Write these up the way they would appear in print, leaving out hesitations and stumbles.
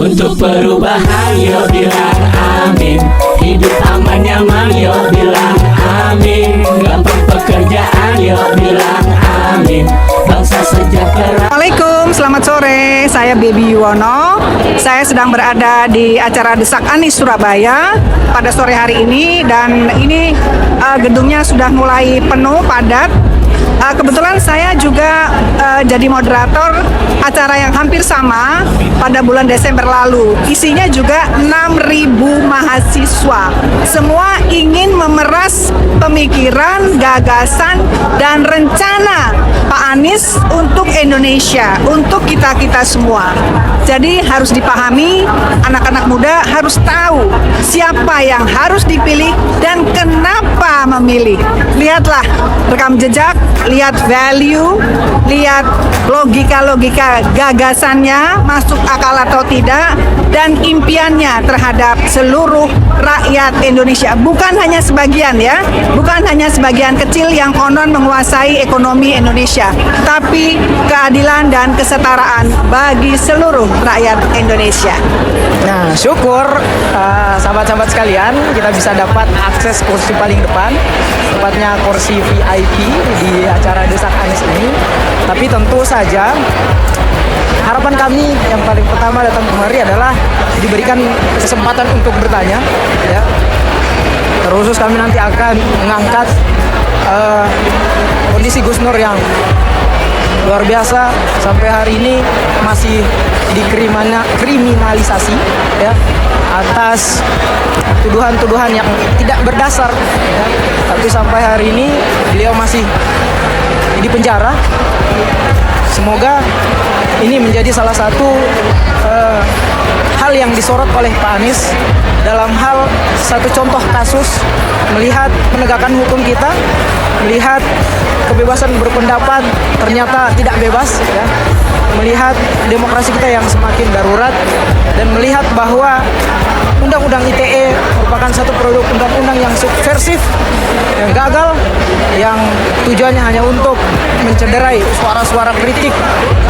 Untuk perubahan yuk bilang amin. Hidup aman nyaman yuk bilang amin. Gampang pekerjaan yuk bilang amin. Bangsa sejahtera. Assalamualaikum, selamat sore. Saya Baby Yuwono. Saya sedang berada di acara Desak Anies Surabaya pada sore hari ini, dan ini gedungnya sudah mulai penuh padat. Kebetulan saya juga jadi moderator acara yang hampir sama pada bulan Desember lalu. Isinya juga 6.000 mahasiswa. Semua ingin memeras pemikiran, gagasan, dan rencana Pak Anies untuk Indonesia, untuk kita-kita semua. Jadi harus dipahami, anak-anak muda harus tahu siapa yang harus dipilih dan kenapa memilih. Lihatlah rekam jejak, lihat value, lihat logika-logika gagasannya masuk akal atau tidak, dan impiannya terhadap seluruh rakyat Indonesia. Bukan hanya sebagian ya, bukan hanya sebagian kecil yang konon menguasai ekonomi Indonesia, tapi keadilan dan kesetaraan bagi seluruh rakyat Indonesia. Nah, syukur sahabat-sahabat sekalian, kita bisa dapat akses kursi paling depan, tepatnya kursi VIP di acara Desak Anies ini. Tapi tentu saja harapan kami yang paling pertama datang kemari adalah diberikan kesempatan untuk bertanya, ya. Terkhusus kami nanti akan mengangkat kondisi Gus Nur yang luar biasa sampai hari ini masih dikriminalisasi, ya, atas tuduhan-tuduhan yang tidak berdasar, ya. Tapi sampai hari ini beliau masih di penjara. Semoga ini menjadi salah satu hal yang disorot oleh Pak Anies dalam hal satu contoh kasus melihat penegakan hukum kita, melihat kebebasan berpendapat ternyata tidak bebas, ya, melihat demokrasi kita yang semakin darurat, dan melihat bahwa Undang-Undang ITE merupakan satu produk undang-undang yang subversif, yang gagal, yang tujuannya hanya untuk mencederai suara-suara kritik,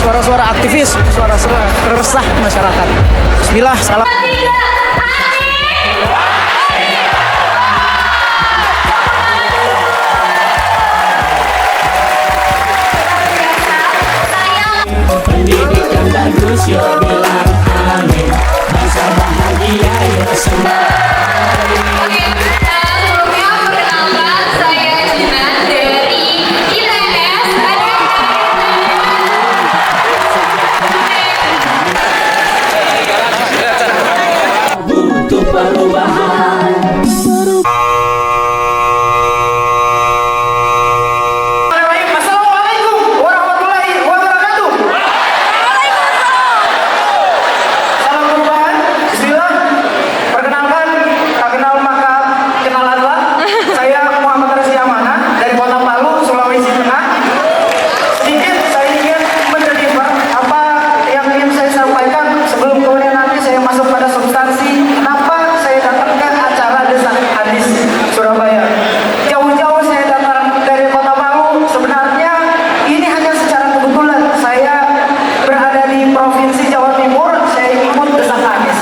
suara-suara aktivis, suara-suara resah masyarakat. Bismillah, salam. Pendidikan bagus yuk bilang amin. Bangsa bahagia yuk semua. Sebelumnya perkenalkan, saya Jinan dari ITS. Butuh perubahan. Assalamualaikum warahmatullahi wabarakatuh. Salam perubahan. Bismillah. Perkenalkan, tak kenal maka kenalanlah. Saya Muhammad Resi Amana dari Kota Palu, Sulawesi Tengah. Sedikit saya ingin mendeliver apa yang ingin saya sampaikan sebelum kemudian nanti saya masuk pada substansi kenapa saya datang ke acara Desak Anies Surabaya. Jauh-jauh saya datang dari Kota Palu. Sebenarnya ini hanya secara kebetulan saya berada di Provinsi Jawa Timur. Saya ikut Desak Anies.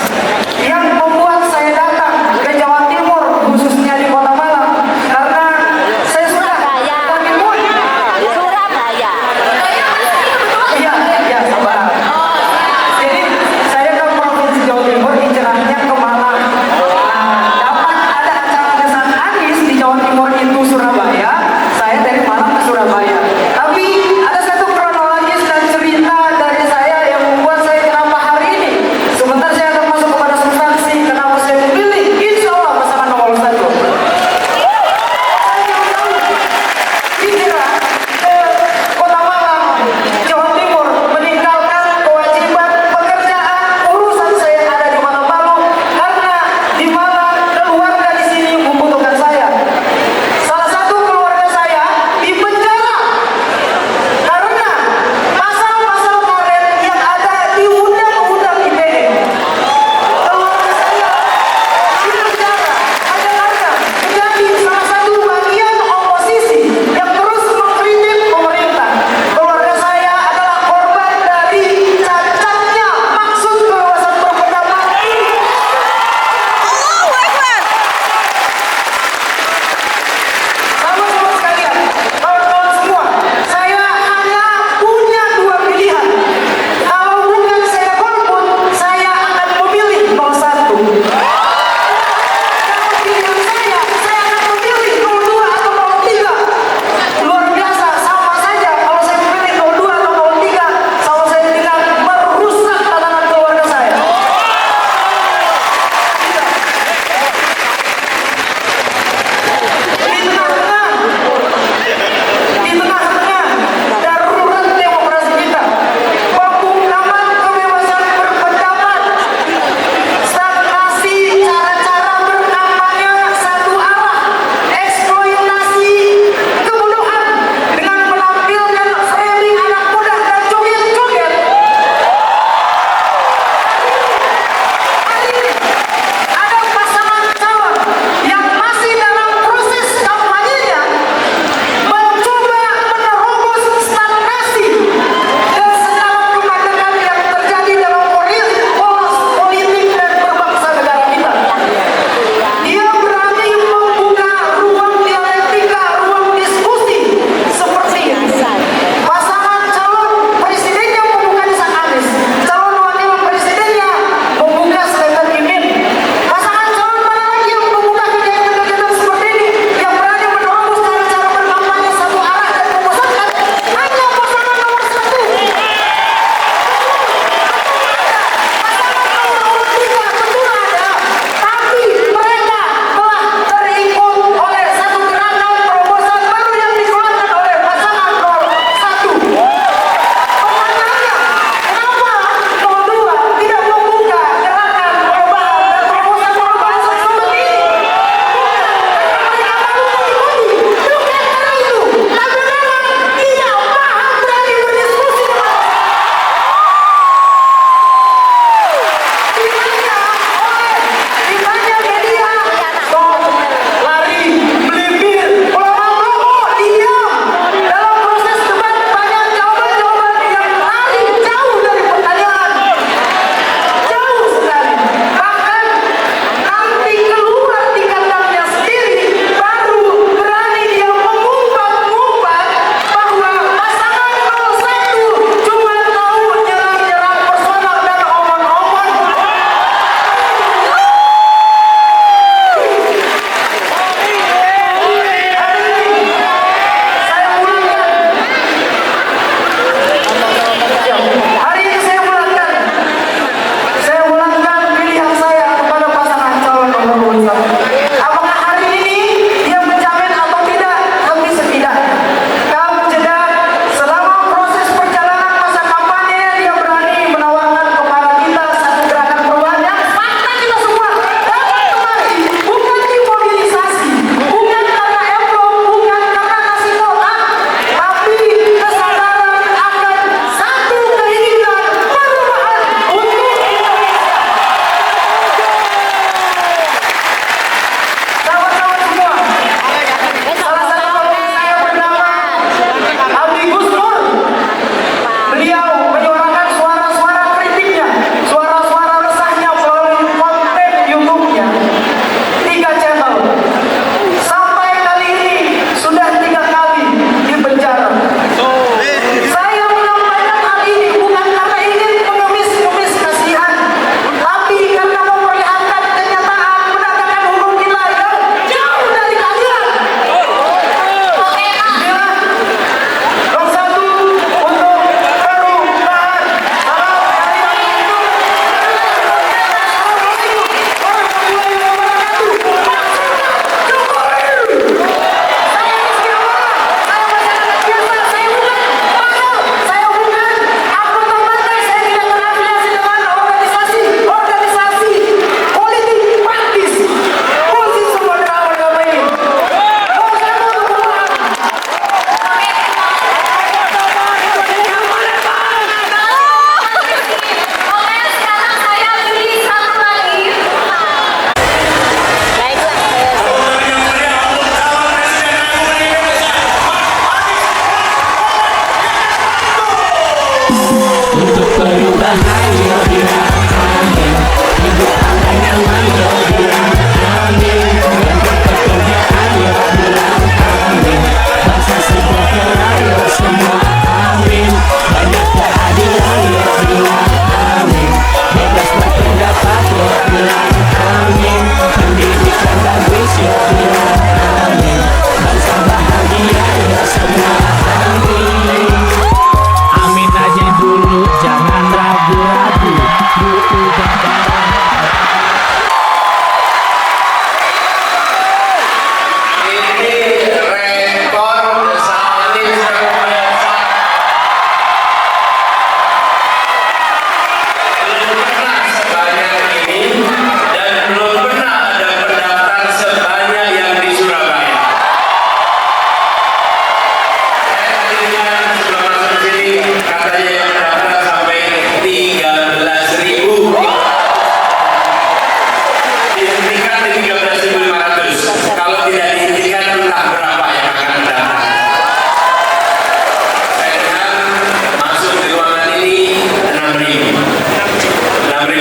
Yang membuat saya datang ke Jawa Timur, khususnya di Kota Malang, karena saya sudah Jawa Timur. Surabaya. Iya, sabar. Jadi saya ke Provinsi Jawa Timur, inceran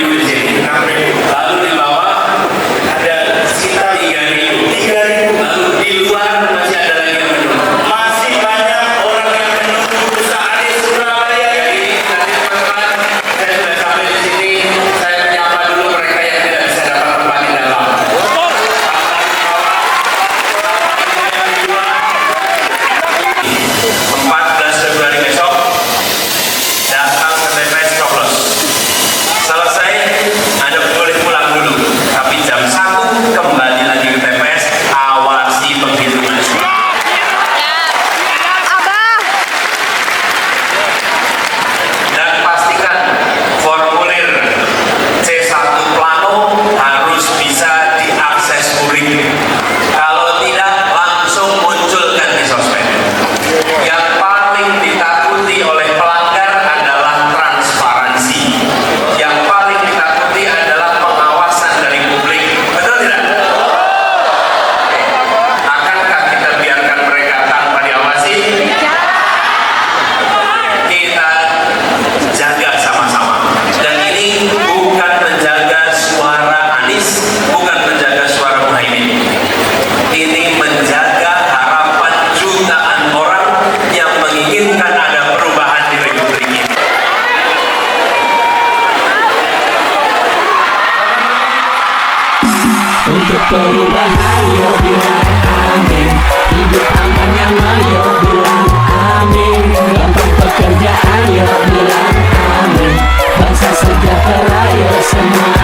6.000 di sini, 6.000. Lalu di bawah ada sekitar 3.000. Lalu di luar masih ada lagi yang menunggu. Masih banyak orang yang menunggu Dusak Anies Surabaya ini. Nanti teman-teman, saya sudah sampai di sini. Saya menyapa dulu mereka yang tidak bisa dapat tempat di dalam. 14 Februari besok datang ke TPS coblos. Selesai, Anda boleh pulang dulu. Tapi jam 1 kembali lagi ke TPS, awasi penghitungan suara. Dan pastikan formulir C1 plano harus bisa diakses uring. Kalau tidak, langsung munculkan di sosmed. Yang paling ditakuti oleh pelanggar adalah transparansi. Yang paling ditakuti adalah pengawasan dari publik. Betul tidak? Akankah kita biarkan mereka tanpa diawasi? Kita jaga sama-sama. Dan ini bukan menjaga suara Anies, bukan menjaga suara Muhaimin. Ini menjaga harapan jutaan orang yang menginginkan ada perubahan di Republik ini. Untuk perubahan yuk bilang amin. Hidup aman nyaman yuk bilang amin. Gampang pekerjaan yuk bilang amin. Bangsa sejahtera yuk semua